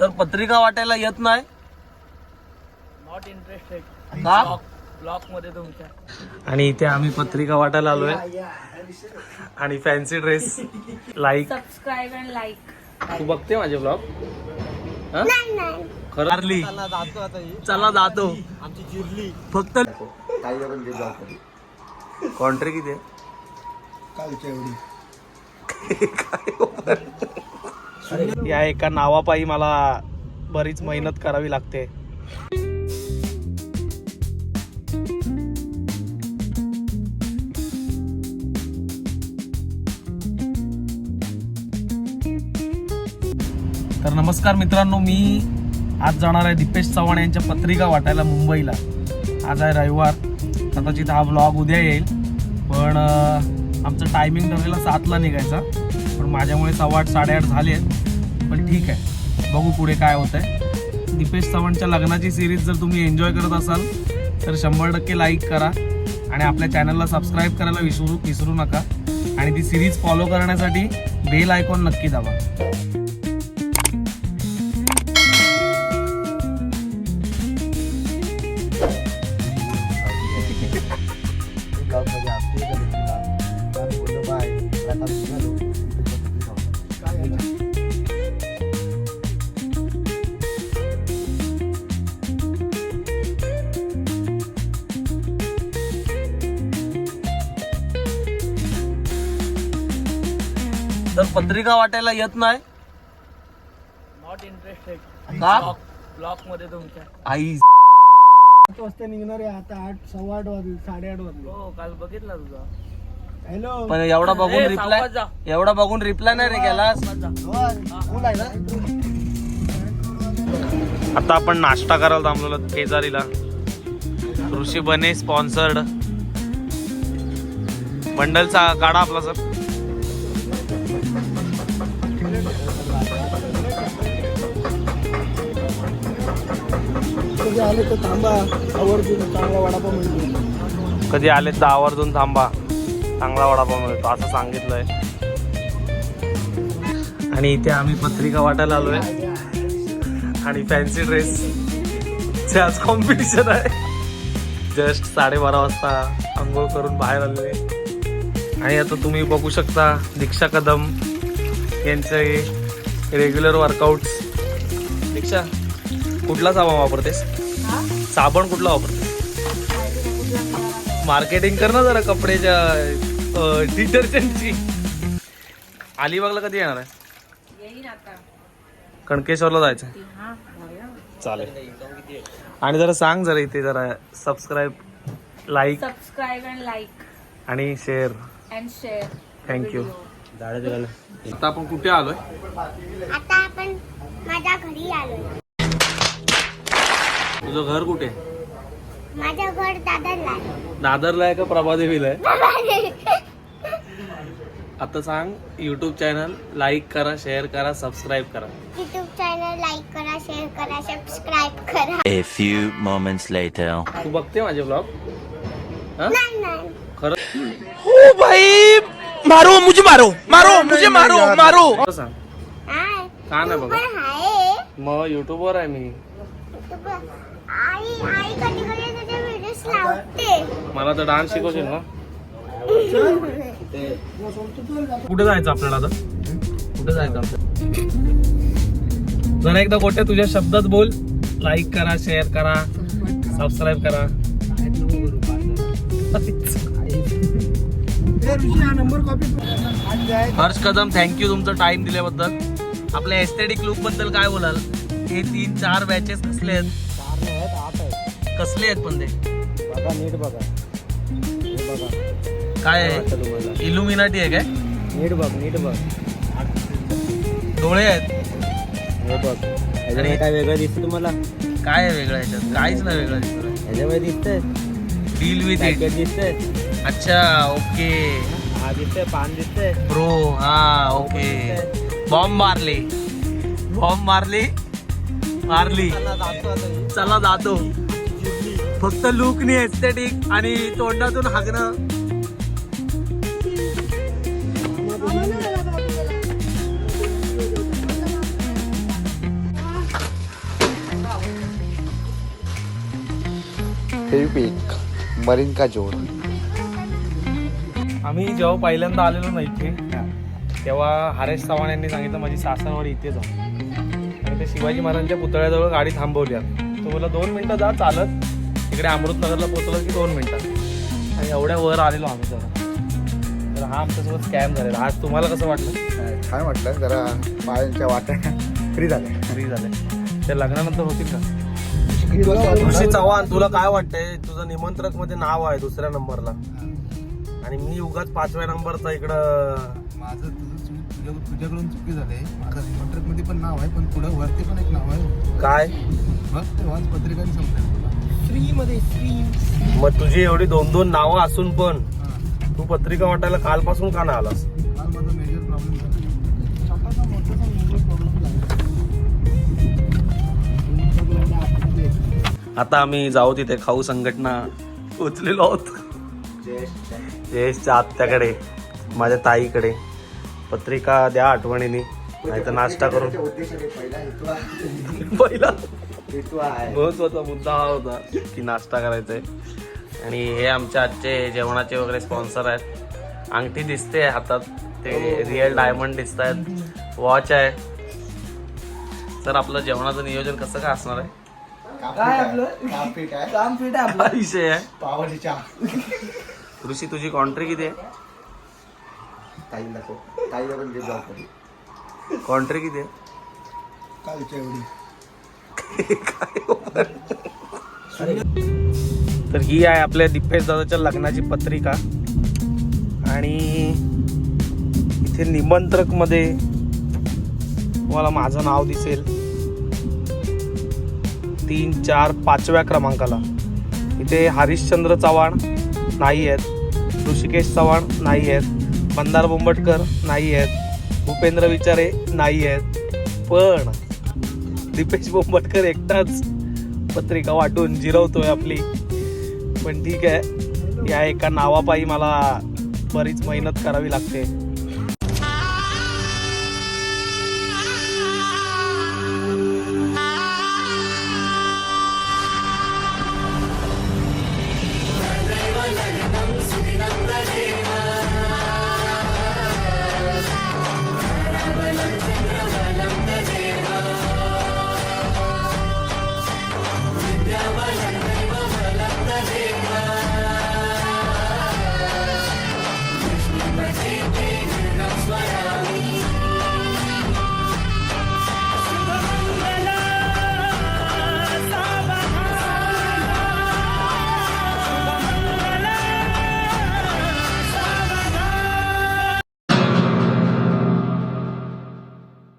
तर पत्रिका वाटायला येत नाही. नॉट इंटरेस्टेड का? ब्लॉक मध्ये तुमच्या. आणि इथे आम्ही पत्रिका वाटायला आलोय आणि fancy dress like. Subscribe and like. तू बघते माझे ब्लॉग? खरं चला जातो. आमची जिरली फक्त कॉन्ट्री किती आहे? या एका नावापायी मला बरीच मेहनत करावी लागते. तर नमस्कार मित्रांनो, मी आज जाणार आहे दीपेश चव्हाण यांच्या पत्रिका वाटायला मुंबईला. आज आहे रविवार. कदाचित हा व्लॉग उद्या येईल, पण आमचं टायमिंग ठरलेला 7ला निघायचा, पण माझ्यामुळे 8:15 8:30 झाले आहेत. पण ठीक आहे, बघू पुढे काय होतं आहे. दीपेश चव्हाणच्या लग्नाची सिरीज जर तुम्ही एन्जॉय करत असाल तर 100% लाईक करा आणि आपल्या चॅनलला सबस्क्राईब करायला विसरू नका. आणि ती सिरीज फॉलो करण्यासाठी बेल आयकॉन नक्की दाबा. तर पत्रिका वाटायला येत नाही. नॉट इंटरेस्टेड का? ब्लॉक मध्ये तुमच्या. आई 8 वाजता निघणार आहे. आता 8 सव्वा 8 वाजले, 8:30 वाजले. हो काल बघितला तुझा. हॅलो पण एवढा बघून ए, रिप्लाय सावकाश जा. नाही रे केलास. आता आपण नाश्ता करायला थांबलेलो केजारीला. ऋषी बने स्पॉन्सर्ड बंडलचा काढा आपला सर. कधी आले तर थांबा, आवर्जून चांगला वडापाव मिळतो. कधी आले तर आवर्जून थांबा, चांगला वडापाव मिळतो असं सांगितलंय. आणि इथे आम्ही पत्रिका वाटायला आलोय आणि फॅन्सी ड्रेस आज कॉम्पिटिशन आहे. जस्ट 12:30 वाजता आंघोळ करून बाहेर आले आणि आता तुम्ही बघू शकता दीक्षा कदम यांचे रेग्युलर वर्कआउट. दीक्षा, कुठला साबण वापरतेस? साबण कुठला वापरतेस? मार्केटिंग कर ना जरा कपड्याच्या डिटर्जंटची. अलिबागला कधी येणार आहे? येईन आता. कणकेश्वरला जायचं हा, चालेल. आणि जरा सांग जरा इथे जरा subscribe, like subscribe and like आणि शेअर. And share. थँक्यू. आता आपण कुठे आलोय? आता आपण माझ्या घरी आलोय. तुझं घर कुठे? माझं घर दादरला आहे. दादरला आहे का प्रभादेवीला आहे? आता सांग. युट्यूब चॅनल लाईक करा, शेअर करा, सबस्क्राईब करा. युट्यूब चॅनल लाईक करा, शेअर करा, सबस्क्राईब करा. A few moments later. तू बघते माझे ब्लॉग? नाही खरं खरं सांग. हाय. का नाही बघा? पण हाय. मग युट्यूबवर आहे मी. आई कधी कधी तुझे व्हिडिओज लावते. मला तर डान्स शिकवशील ना? कुठे जायचं आपल्याला आता? कुठे जायचं आपल्याला? जरा एकदा गोट्या तुझ्या शब्दात बोल. लाईक करा, शेअर करा, सबस्क्राईब करा. Number copy. Harsh Kadam, thank you तुमचा टाइम दिल्याबद्दल. आपल्या एस्थेटिक लुक बद्दल काय बोलाल? हे 3-4 बॅचेस कसले आहेत? 8 आहे. कसले आहेत पण ते? बघा नीट बघा. हे बघा काय आहे? तुम्हाला इल्युमिनाटी आहे काय? नीट बघ, नीट बघ. डोळे आहेत. हे बघ. ह्याच्यामध्ये काय वेगळं दिसतं तुम्हाला? काय आहे वेगळं याच्यात? काहीच नाही वेगळं दिसत. ह्याच्यामध्ये दिसतंय डील विथ इट. पॅकेट दिसतंय. अच्छा, ओके हा दिसतंय, पान दिसतंय. ब्रो. हा ओके. बॉम्ब मारली. चला जातो. फक्त लुक नाही, एस्थेटिक आणि तोंडातून हागणं. फेविक्विक मरीन का जोड. आम्ही जेव्हा पहिल्यांदा आलेलो ना इथे तेव्हा हरेश चव्हाण यांनी सांगितलं माझी सासरवाडी इथे जा आणि ते शिवाजी महाराजांच्या पुतळ्याजवळ गाडी थांबवली. तो बोला 2 मिनटं जा चालत, इकडे अमृतनगरला पोहोचलो की 2 मिनटात आणि एवढ्या वर आलेलो आम्ही तर हा आमच्यासोबत स्कॅम झालेला. आज तुम्हाला कसं वाटलं? काय म्हटलं, जरा पायांच्या वाट्या फ्री झाल्या. फ्री झाले. ते लग्नानंतर होतील का? ऋषी चव्हाण, तुला काय वाटतंय? तुझं निमंत्रक मध्ये नाव आहे 2ऱ्या नंबरला आणि मी उगाच 5व्या नंबरचा इकडं. माझं तुझ्याकडून चुकी झालंय. माझं निमंत्रक मध्ये पण नाव आहे, पण पुढे वरती पण एक नाव आहे. काय मग ते वाच पत्रिकांनी समजेल. फ्री मध्ये फ्री. मग तुझी एवढी 2-2 नावं असून पण तू पत्रिका वाटायला कालपासून का नाही आलास? काल माझा मेजर प्रॉब्लेम झाला. छोटासा मोठासा मेजर प्रॉब्लेम झाला. आता आम्ही जाऊ तिथे खाऊ संघटना उचलेलो आहोत. जयेशच्या आत्याकडे, माझ्या ताईकडे पत्रिका द्या आठवणीने, नाही तर नाश्ता करून. पहिला महत्वाचा मुद्दा हा होता की नाश्ता करायचा आहे. आणि हे आमच्या आजचे जेवणाचे वगैरे स्पॉन्सर आहेत. अंगठी दिसते हातात, ते रिअल डायमंड दिसत आहेत. वॉच आहे. सर आपलं जेवणाचं नियोजन कसं काय असणार आहे? काय आपलं काम फिट आहे. काम फिट आहे आपलं. हा विषय आहे. पावाची चहा. ऋषी तुझी कॉन्ट्री किती आहे? ताई नको, ताईला पण घेत जाऊ कधी. कॉन्ट्री किती आहे? कालच्या एवढी. तर ही आहे आपल्या दिपेश दादाच्या लग्नाची पत्रिका आणि इथे निमंत्रक मध्ये तुम्हाला माझं नाव दिसेल 3, 4, 5व्या क्रमांकाला. इथे हरिश्चंद्र चव्हाण नाही आहेत, ऋषिकेश चव्हाण नाही आहेत, मंदार बोंबटकर नाही आहेत, भूपेंद्र विचारे नाही आहेत, पण दिपेश बोंबटकर एकटाच पत्रिका वाटून जिरवतोय आपली. पण ठीक आहे, या एका नावापायी मला बरीच मेहनत करावी लागते.